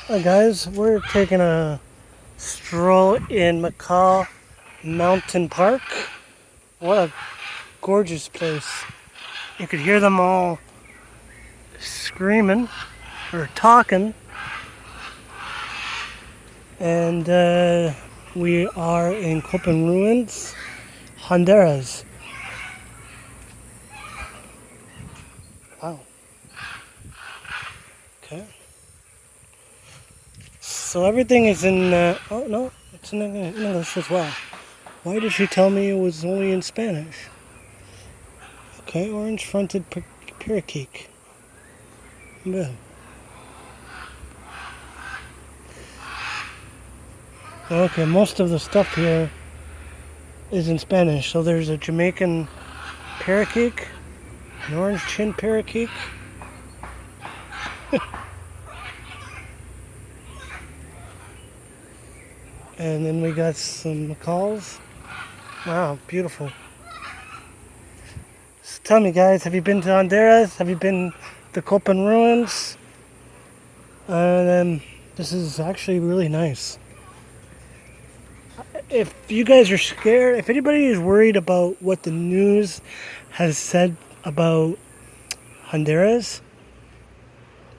Hi guys, we're taking a stroll in Macraw Mountain Park. What a gorgeous place. You could hear them all screaming or talking. And we are in Copan Ruins, Honduras. Wow. Okay. So everything is in, oh no, it's in English as well. Why did she tell me it was only in Spanish? Okay, orange fronted parakeet. Yeah. Okay, most of the stuff here is in Spanish. So there's a Jamaican parakeet, an orange chin parakeet, and then we got some macaws. Wow, beautiful. So tell me guys, have you been to Honduras? Have you been to Copan Ruins? This is actually really nice. If you guys are scared, if anybody is worried about what the news has said about Honduras,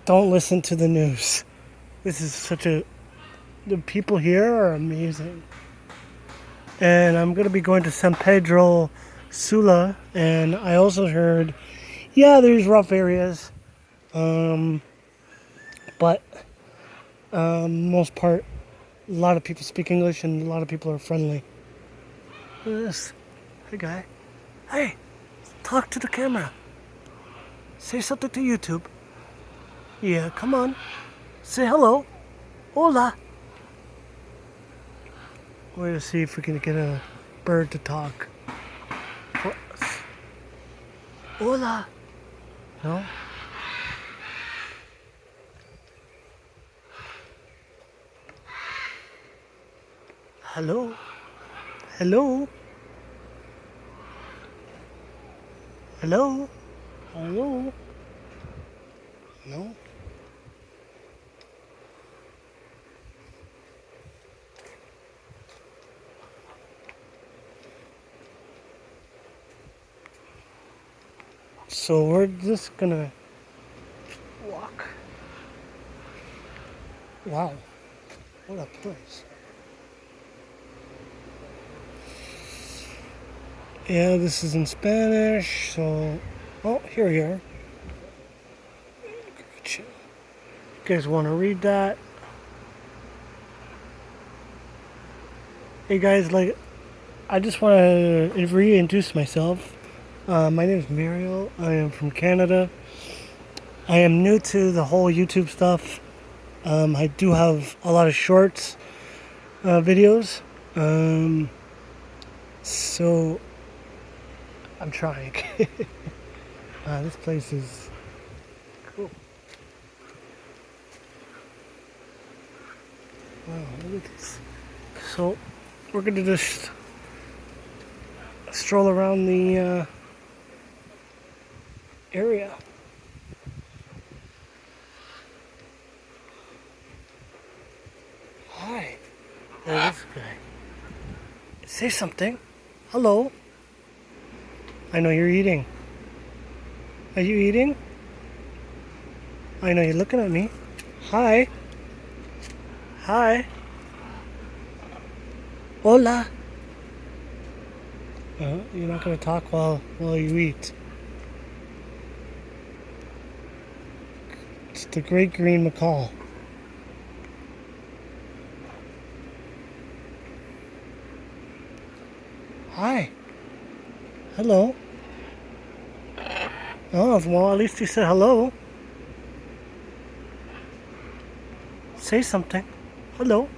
don't listen to the news. This is the people here are amazing. And I'm going to be going to San Pedro Sula, and I also heard, yeah, there's rough areas, but most part, a lot of people speak English and a lot of people are friendly. Look at this. Hey, guy. Hey, talk to the camera. Say something to YouTube. Yeah, come on. Say hello. Hola. We're going to see if we can get a bird to talk for us. Hola. No? Hello? Hello? Hello? Hello? No? So we're just gonna walk. Wow, what a place. Yeah, this is in Spanish, so... Oh, here we are. You guys want to read that? Hey guys, I just want to reintroduce myself. My name is Mariel. I am from Canada. I am new to the whole YouTube stuff. I do have a lot of shorts videos. So I'm trying. This place is cool. Wow, look at this. So we're gonna just stroll around the area. Hi. There's this guy. Say something. Hello. I know you're eating. Are you eating? I know you're looking at me. Hi. Hi. Hola. You're not gonna talk while you eat. It's the great green macaw. Hi. Hello. Oh, well, at least you said hello. Say something. Hello.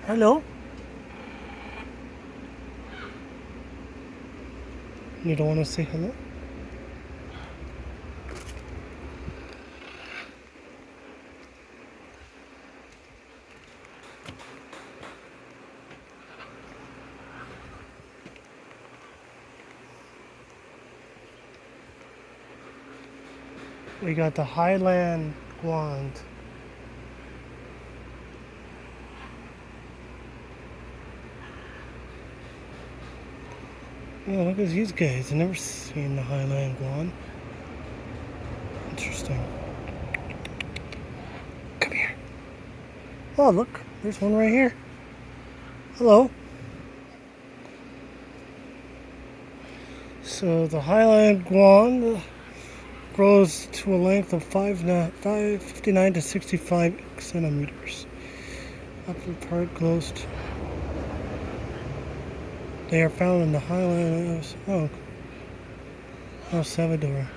Hello. You don't want to say hello? We got the Highland Wand. Oh, look at these guys. I've never seen the Highland Guan. Interesting. Come here. Oh, look. There's one right here. Hello. So the Highland Guan grows to a length of 59 to 65 centimeters. Upper part closed. They are found in the highlands of El Salvador.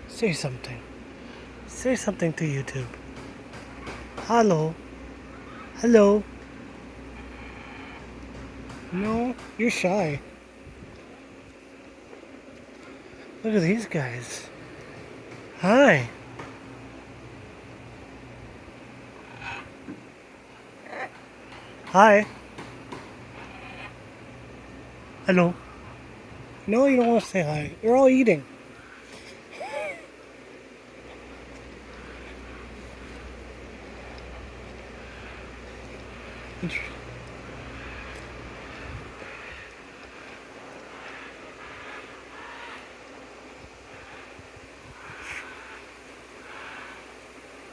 Say something. Say something to YouTube. Hello. Hello. No, you're shy. Look at these guys. Hi. Hi. Hello. No, you don't want to say hi. You're all eating.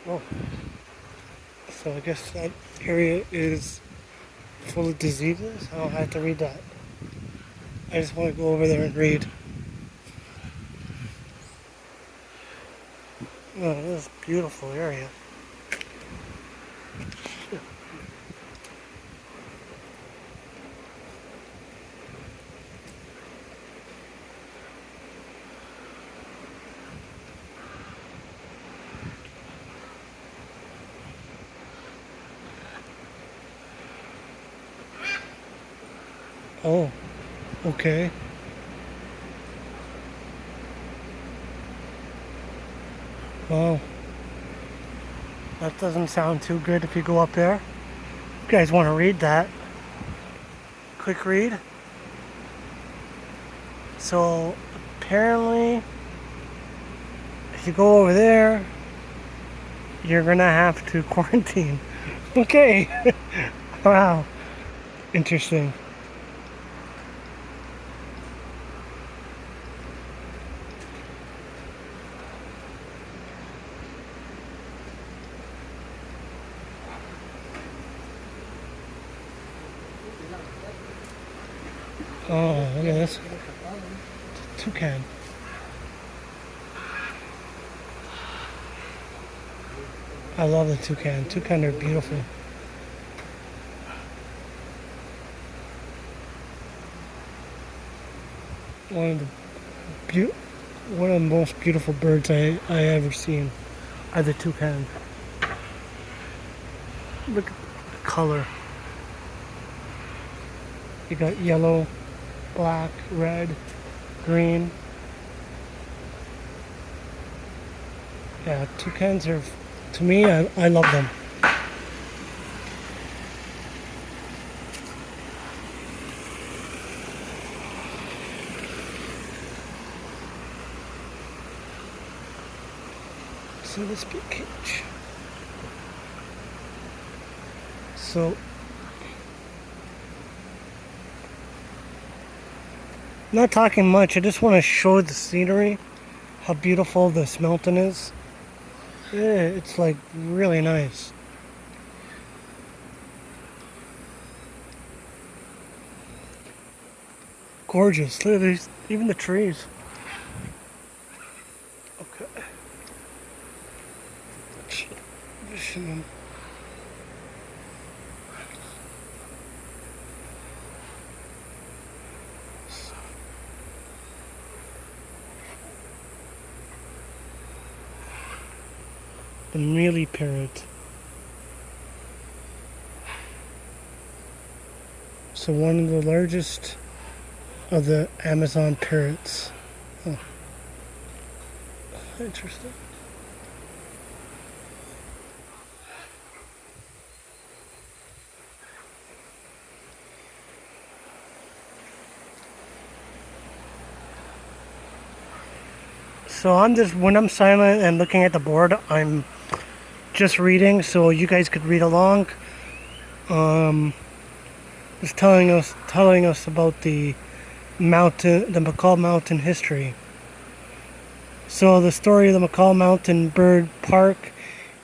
Oh, so I guess that area is full of diseases. I don't have to read that. I just want to go over there and read. Oh, this is a beautiful area. Oh, okay. Wow. That doesn't sound too good if you go up there. You guys want to read that? Quick read. So, apparently, if you go over there, you're gonna have to quarantine. Okay. Wow. Interesting. Oh, look at this. Toucan. I love the toucan. Toucan are beautiful. One of the one of the most beautiful birds I ever seen are the toucan. Look at the color. You got yellow, black, red, green. Yeah, toucans are, to me, I love them. So this big cage. So not talking much, I just want to show the scenery, how beautiful this mountain is. Yeah, it's like really nice. Gorgeous. Look at these, even the trees. Okay. The mealy parrot. So one of the largest of the Amazon parrots. Oh, interesting. So I'm just, when I'm silent and looking at the board, I'm just reading, so you guys could read along. Just telling us about the mountain, the Macraw Mountain history. So the story of the Macraw Mountain Bird Park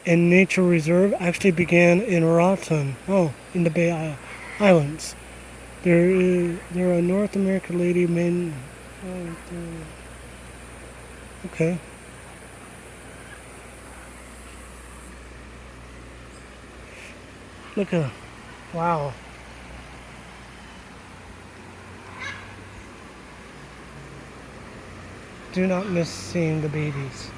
and Nature Reserve actually began in Roatan, in the Bay Islands. They're a North American lady main. Okay. Look at, wow. Do not miss seeing the babies.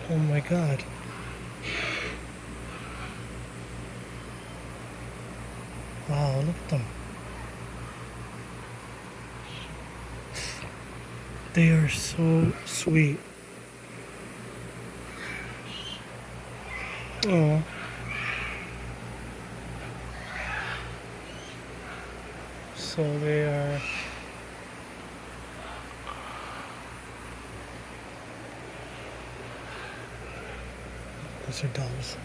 Oh my God. Wow, look at them. They are so sweet. Oh. So they are. Those are dolls.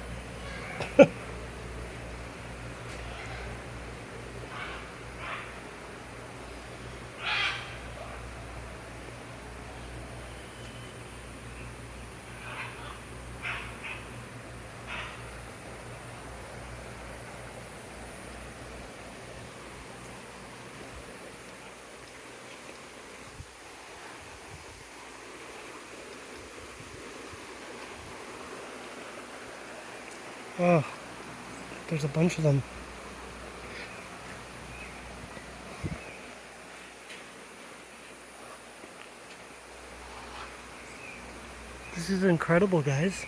Oh, there's a bunch of them. This is incredible, guys.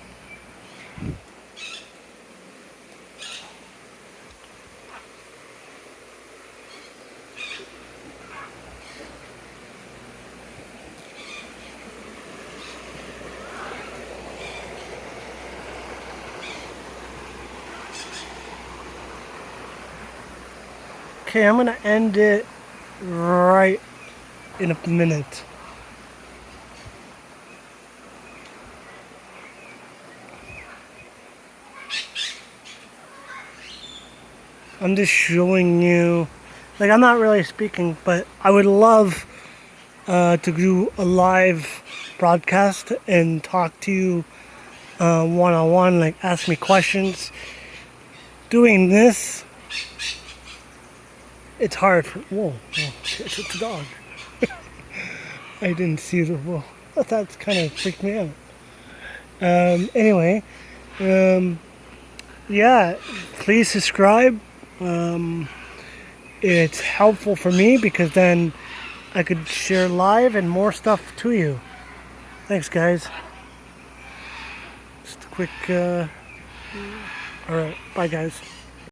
Okay, I'm gonna end it right in a minute. I'm just showing you, like, I'm not really speaking, but I would love to do a live broadcast and talk to you one-on-one, like ask me questions. Doing this, it's hard for, whoa, it's a dog. I didn't see the, whoa, that's kind of freaked me out. Anyway, yeah, please subscribe. It's helpful for me because then I could share live and more stuff to you. Thanks, guys. Just a quick, alright, bye guys.